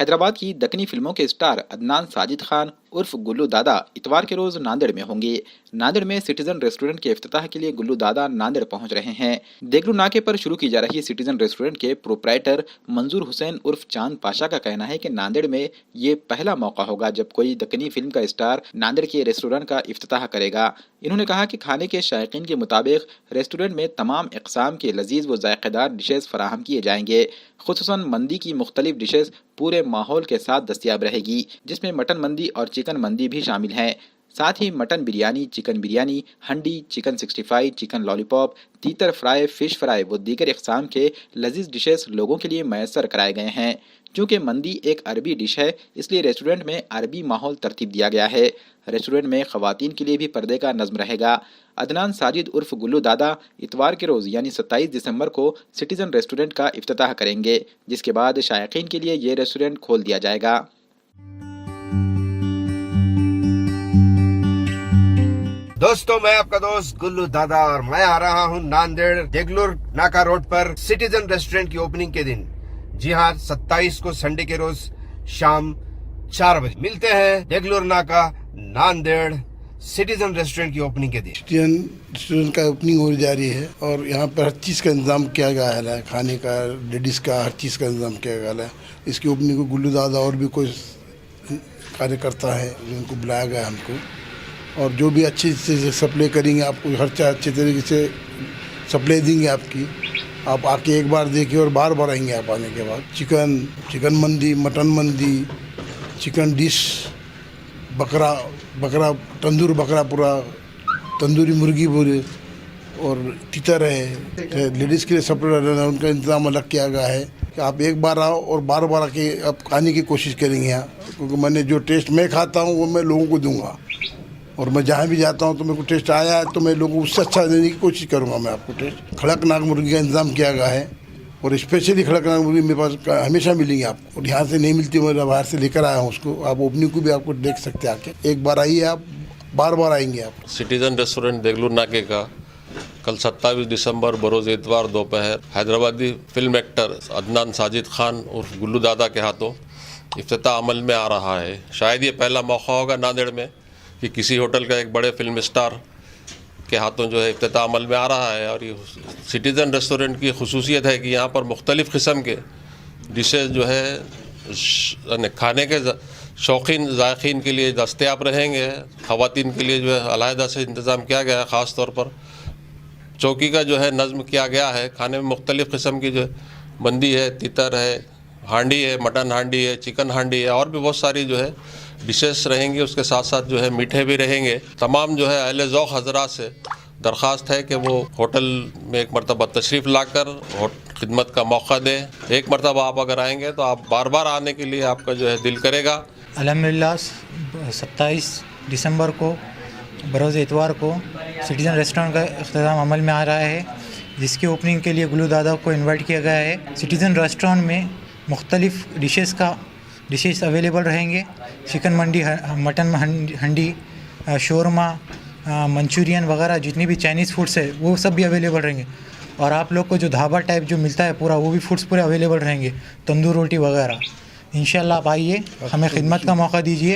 हैदराबाद की दक्कनी फिल्मों के स्टार अदनान साजिद खान उर्फ गुल्लू दादा इतवार के रोज नांदेड़ में होंगे। नांदेड़ में सिटीजन रेस्टोरेंट के इफ्तिताह के लिए गुल्लू दादा नांदेड़ पहुंच रहे हैं। देगलू नाके पर शुरू की जा रही सिटीजन रेस्टोरेंट के प्रोप्राइटर मंजूर हुसैन उर्फ चांद पाशा का कहना है कि नांदेड़ में ये पहला मौका होगा जब कोई दक्कनी फिल्म का स्टार नांदेड़ के रेस्टोरेंट का इफ्तिताह करेगा। इन्होंने कहा कि खाने के शायकीन के मुताबिक रेस्टोरेंट में तमाम इकसाम के लजीज व जायकेदार डिशेज फराहम किए जाएंगे। खुसूसन मंदी की मुख्तलिफ डिशेज पूरे माहौल के साथ दस्तियाब रहेगी, जिसमें मटन मंदी और चिकन मंदी भी शामिल हैं। साथ ही मटन बिरयानी, चिकन बिरयानी, हंडी, चिकन 65, चिकन लॉलीपॉप, तीतर फ्राई, फिश फ्राई व दीगर इकसाम के लजीज डिशेस लोगों के लिए मैसर कराए गए हैं। चूँकि मंदी एक अरबी डिश है, इसलिए रेस्टोरेंट में अरबी माहौल तरतीब दिया गया है। रेस्टोरेंट में खवातीन के लिए भी पर्दे का नज़्म रहेगा। अदनान साजिद उर्फ गुल्लू दादा इतवार के रोज़ यानी 27 दिसंबर को सिटीजन रेस्टोरेंट का इफ्तिताह करेंगे, जिसके बाद शायकीन के लिए ये रेस्टोरेंट खोल दिया जाएगा। दोस्तों, मैं आपका दोस्त गुल्लू दादा और मैं आ रहा हूं नांदेड़ देगलू नाका रोड पर सिटीजन रेस्टोरेंट की ओपनिंग के दिन। जी हाँ, 27 को संडे के रोज शाम 4 बजे मिलते हैं देगलू नाका नांदेड़ सिटीजन रेस्टोरेंट की ओपनिंग के दिन। सिटीजन रेस्टोरेंट का ओपनिंग हो जा रही है और यहाँ पर हर चीज़ का इंतजाम किया गया है, खाने का, लेडीज़ का, हर चीज़ का इंतजाम किया गया है। इसकी ओपनिंग को गुल्लू दादा और भी कोई कार्यकर्ता है जिनको बुलाया गया हमको, और जो भी अच्छी से सप्लाई करेंगे आपको, हर चीज़ अच्छे तरीके से सप्लाई देंगे आपकी। आप आके एक बार देखिए और बार बार आएंगे आप आने के बाद। चिकन मंदी, मटन मंदी, चिकन डिश, बकरा तंदूर बकरा पूरा, तंदूरी मुर्गी पूरे, और तीतर है। लेडीज़ के लिए सेपरेट उनका इंतज़ाम अलग किया गया है कि आप एक बार आओ और बार बार आके आप खाने की कोशिश करेंगे यहाँ, क्योंकि मैंने जो टेस्ट मैं खाता हूँ वो मैं लोगों को दूंगा, और मैं जहाँ भी जाता हूँ तो मेरे को टेस्ट आया है तो मैं लोगों को उससे अच्छा देने की कोशिश करूँगा मैं आपको टेस्ट। खड़कनाक मुर्गी का इंतज़ाम किया गया है, और स्पेशली खड़कनाक मुर्गी मेरे पास हमेशा मिलेंगी आपको, और यहाँ से नहीं मिलती, मैं बाहर से लेकर आया हूँ उसको। आप ओपनिंग को भी आपको देख सकते हैं आके, एक बार आइए, आप बार बार आएंगे आप। सिटीजन रेस्टोरेंट देगलू नाके का कल 27 दिसंबर बरोज़ इतवार दोपहर हैदराबादी फिल्म एक्टर अदनान साजिद खान उर्फ गुल्लू दादा के हाथों इफ्तिताह अमल में आ रहा है। शायद ये पहला मौका होगा नांदेड़ में कि किसी होटल का एक बड़े फिल्म स्टार के हाथों जो है इफ्तिताह अमल में आ रहा है। और ये सिटीजन रेस्टोरेंट की खुसूसियत है कि यहाँ पर मुख्तलिफ़ किस्म के डिशेज़ जो है खाने के शौकीन ज़ायक़ीन के लिए दस्तयाब रहेंगे। ख़वातीन के लिए जो है अलहदा से इंतज़ाम किया गया है, ख़ास तौर पर चौकी का जो है नज़्म किया गया है। खाने में मुख्तलिफ़ किस्म की जो मंदी है, तीतर है, हांडी है, मटन हांडी है, चिकन हांडी है, और भी बहुत सारी जो है डिशेस रहेंगी। उसके साथ साथ जो है मीठे भी रहेंगे। तमाम जो है अहले ज़ौक़ हज़रात से दरख्वास्त है कि वो होटल में एक मरतबा तशरीफ़ लाकर खिदमत का मौका दें। एक मरतबा आप अगर आएंगे तो आप बार बार आने के लिए आपका जो है दिल करेगा। अल्हम्दुलिल्लाह 27 दिसंबर को बरोज़ इतवार को सिटीजन रेस्टोरेंट का इख्तिताम अमल में आ रहा है, जिसकी ओपनिंग के लिए गुल्लू दादा को इन्वाइट किया गया है। सिटीजन रेस्टोरेंट में मुख्तलिफ़ डिशेस अवेलेबल रहेंगे। चिकन मंडी, मटन हंडी, शोरमा, मंचूरियन वगैरह जितनी भी चाइनीज़ फूड्स है वो सब भी अवेलेबल रहेंगे। और आप लोग को जो ढाबा टाइप जो मिलता है पूरा, वो भी फूड्स पूरे अवेलेबल रहेंगे, तंदूर रोटी वगैरह। इंशाल्लाह आप आइए, हमें खिदमत का मौका दीजिए।